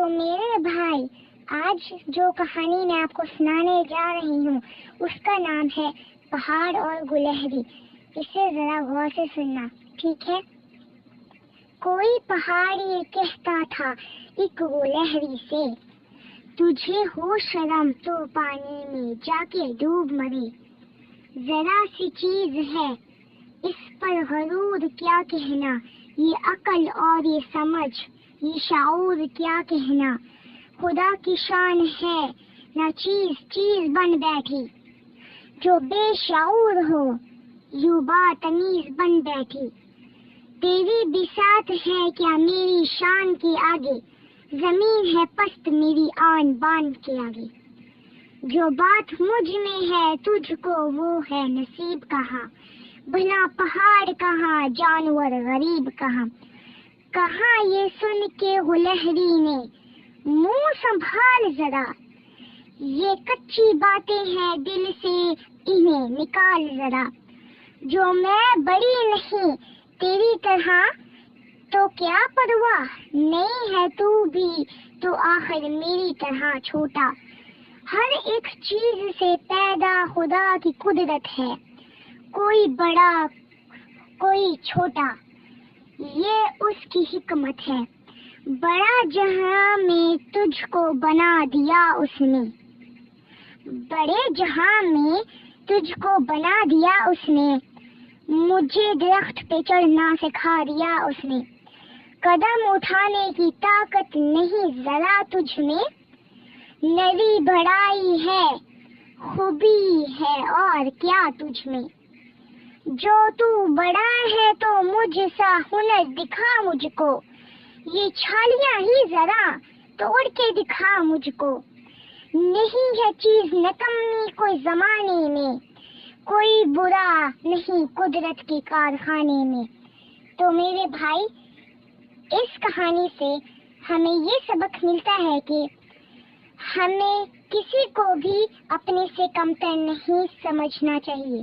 تو میرے بھائی آج جو کہانی میں آپ کو سنانے جا رہی ہوں اس کا نام ہے پہاڑ اور گلہری. اسے ذرا غور سے سننا، ٹھیک ہے؟ کوئی پہاڑ یہ کہتا تھا ایک گلہری سے، تجھے ہو شرم تو پانی میں جا کے ڈوب مرے. ذرا سی چیز ہے اس پر غرور کیا کہنا، یہ عقل اور یہ سمجھ یہ شعور کیا کہنا. خدا کی شان ہے نہ چیز چیز بن بیٹھی، جو بے شعور ہو یوں باتمیز بن بیٹھی. تیری بساط ہے کیا میری شان کے آگے، زمین ہے پست میری آن بان کے آگے. جو بات مجھ میں ہے تجھ کو وہ ہے نصیب کہاں، بھلا پہاڑ کہاں جانور غریب کہاں. کہاں یہ سن کے گلہری نے منہ سنبھال ذرا، یہ کچی باتیں ہیں دل سے انہیں نکال ذرا. جو میں بڑی نہیں تیری طرح تو کیا پرواہ، نہیں ہے تو بھی تو آخر میری طرح چھوٹا. ہر ایک چیز سے پیدا خدا کی قدرت ہے، کوئی بڑا کوئی چھوٹا، یہ اس کی حکمت ہے. بڑا جہاں میں تجھ کو بنا دیا اس نے، بڑے جہاں میں تجھ کو بنا دیا اس نے. مجھے درخت پہ چڑھنا سکھا دیا اس نے، قدم اٹھانے کی طاقت نہیں ذرا تجھ میں. نری بڑائی ہے خوبی ہے اور کیا تجھ میں، جو تو بڑا ہے تو مجھ سا ہنر دکھا مجھ کو. یہ چھالیاں ہی ذرا توڑ کے دکھا مجھ کو. نہیں ہے چیز نکمی کوئی زمانے میں، کوئی برا نہیں قدرت کے کارخانے میں. تو میرے بھائی اس کہانی سے ہمیں یہ سبق ملتا ہے کہ ہمیں کسی کو بھی اپنے سے کمتر نہیں سمجھنا چاہیے.